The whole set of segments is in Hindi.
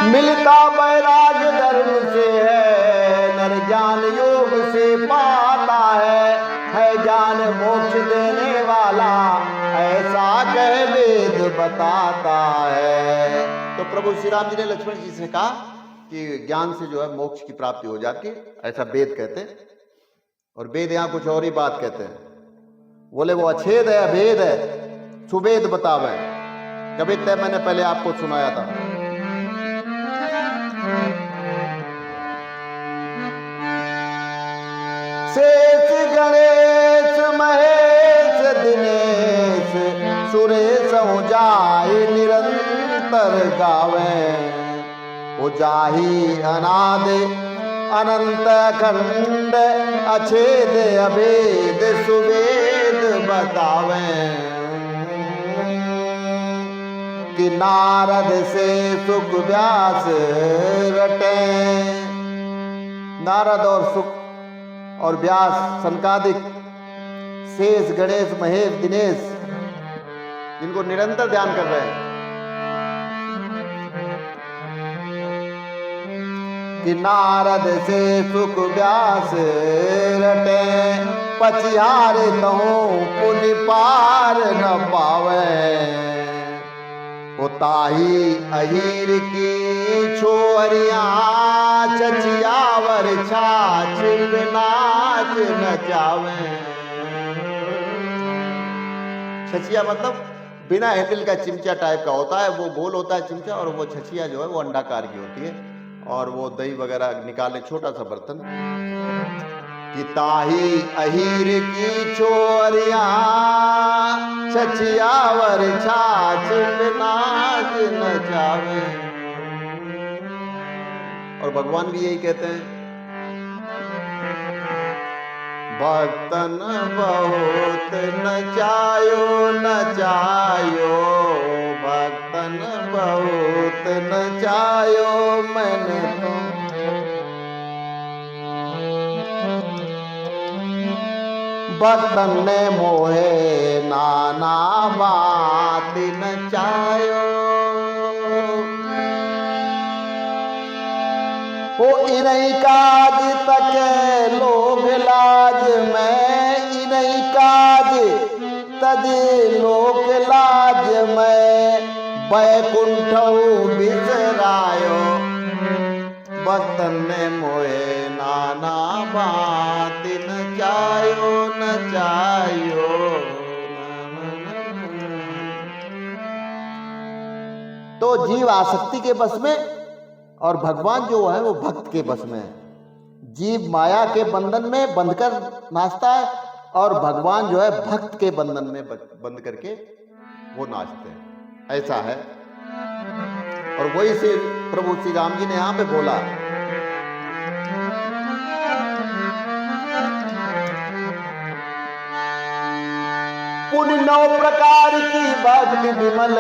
मिलता वैराग्य धर्म से है, नर ज्ञान योग से पाता है ज्ञान मोक्ष देने वाला, ऐसा कह वेद बताता है। तो प्रभु श्री राम जी ने लक्ष्मण जी से कहा कि ज्ञान से जो है मोक्ष की प्राप्ति हो जाती है, ऐसा वेद कहते हैं। और वेद यहां कुछ और ही बात कहते हैं, बोले वो अछेद है, अभेद है, सुवेद बतावे। कभी तय मैंने पहले आपको सुनाया था। शेष गणेश महेश दिनेश सुरेश हो जाए निरंतर गावे, हो जाही अनाद अनंत खंड अछेद अभेद सुवेद बतावे। कि नारद से सुख व्यास रटे, नारद और सुख और व्यास संकादिक शेष गणेश महेश दिनेश जिनको निरंतर ध्यान कर रहे हैं, कि नारद से सुख व्यास रटे, पचिहार कहूं पुनि पार न पावे, ताही अहीर की छोरिया छछियावर छाछ नाच नचावे। छछिया मतलब बिना हैंडल का चिमचा टाइप का होता है, वो गोल होता है चिमचा, और वो छछिया जो है वो अंडाकार की होती है, और वो दही वगैरह निकाले छोटा सा बर्तन। कि ताही अहीर की छोरिया छछियावर छाछ नाच नचावे। और भगवान भी यही कहते हैं, भक्तन बहुत नचायो नचायो, भक्तन बहुत नचायो मैंने तो, भक्तन ने मोहे नाना बात नचायो। वो इन्हीं काज तक लोग लाज में, इन्हीं काज तदे लोक लाज में, बैकुंठ बिसरायो, भक्तन ने मोहे नाना बात नचायो नचायो। तो जीव आसक्ति के बस में और भगवान जो है वो भक्त के बस में है। जीव माया के बंधन में बंधकर नाचता है, और भगवान जो है भक्त के बंधन में बंध करके वो नाचते हैं, ऐसा है। और वही से प्रभु श्री राम जी ने यहां पे बोला, पुण्य 9 प्रकार की भक्ति विमल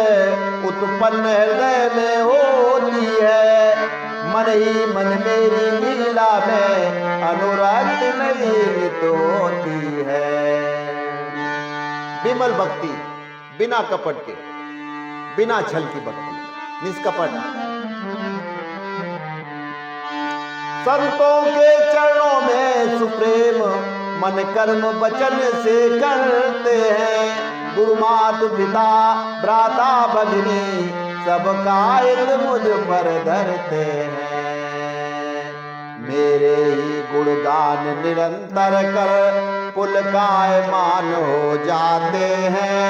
उत्पन्न हृदय में होती है, मन ही मन मेरी लीला में अनुरक्त निहित होती है। विमल भक्ति, बिना कपट के, बिना छल की भक्ति, निष्कपट। संतों के चरणों में सुप्रेम मन कर्म वचन से करते हैं, गुरु मात पिता भ्राता भगिनी सबका हित मुझ पर धरते हैं। मेरे ही गुणगान निरंतर कर पुलकायमान हो जाते हैं,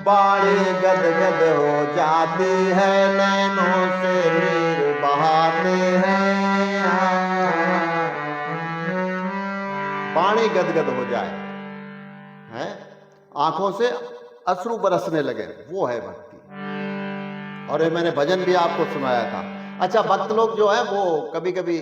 बाणी गदगद हो जाती है, नैनों से नीर बहाते हैं, बाणी गदगद हो जाए है, आंखों से अश्रु बरसने लगे, वो है भक्ति। और ये मैंने भजन भी आपको सुनाया था। अच्छा, भक्त लोग जो है वो कभी कभी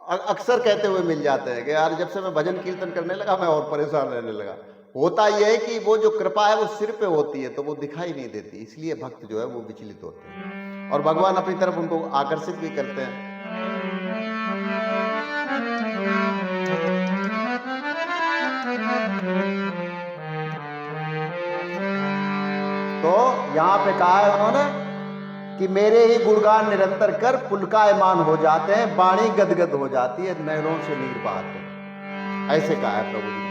अक्सर कहते हुए मिल जाते हैं कि यार जब से मैं भजन कीर्तन करने लगा मैं और परेशान रहने लगा। होता यह है कि वो जो कृपा है वो सिर पे होती है तो वो दिखाई नहीं देती, इसलिए भक्त जो है वो विचलित होते हैं और भगवान अपनी तरफ उनको आकर्षित भी करते हैं। तो यहाँ पे कहा है उन्होंने कि मेरे ही गुणगान निरंतर कर, पुलकायमान हो जाते हैं, वाणी गदगद हो जाती है, नैनों से नीर बहाते हैं। ऐसे कहा है प्रभु जी।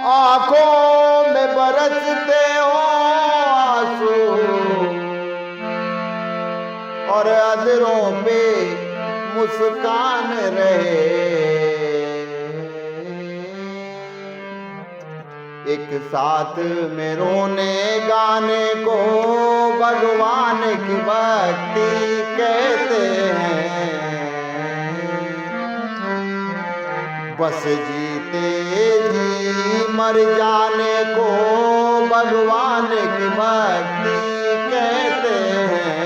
आंखों में बरसते हो आंसू और अधरों पे मुस्कान रहे, एक साथ में रोने गाने को भगवान की भक्ति कहते हैं। बस जीते जी मर जाने को भगवान की भक्ति कहते हैं।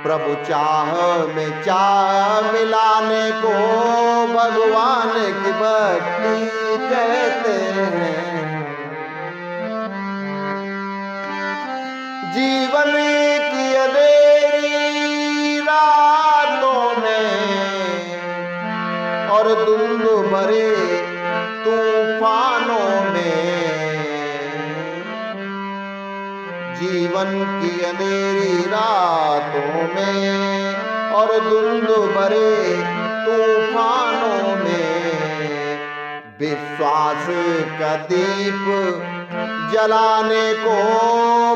प्रभु चाह में चाह मिलाने को भगवान की भक्ति कहते हैं। जीवन की अंधेरी रातों में और धुंध भरे तूफानों में, जीवन की अंधेरी रातों में और धुंध भरे तूफानों में, विश्वास का दीप जलाने को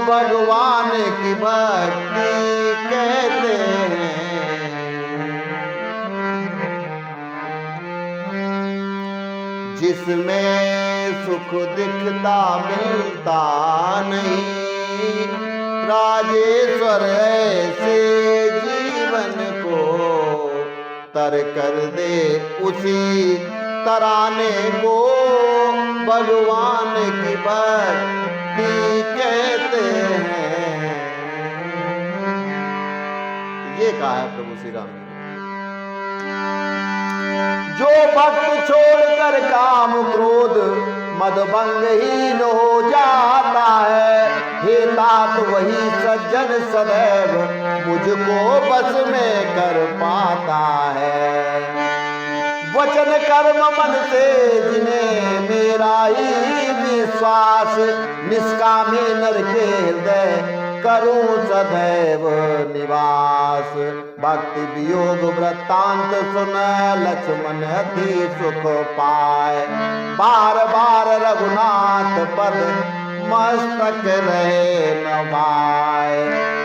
भगवान की भक्ति कहते हैं। जिसमें सुख दिखता मिलता नहीं, राजेश्वर ऐसे जीवन को तर कर दे उसी तराने को भगवान की भक्ति कहते हैं। ये कहा है प्रभु श्री राम ने। जो भक्त छोड़कर काम क्रोध मदभंगहीन हो जाता है, हे तात वही सज्जन सदैव मुझको बस में कर पाता है। वचन कर्म मन से जिन्हें मेरा ही विश्वास, निष्कामी नर के हृदय करूं सदैव निवास। भक्ति वियोग वृत्तांत सुन लक्ष्मण अति सुख पाए, बार बार रघुनाथ पद मस्तक रहे नवाए,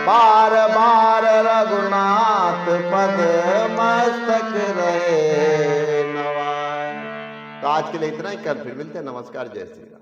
बार बार रघुनाथ पद मस्तक रहे नवाए। तो आज के लिए इतना ही, कल फिर मिलते हैं। नमस्कार, जय श्री राम।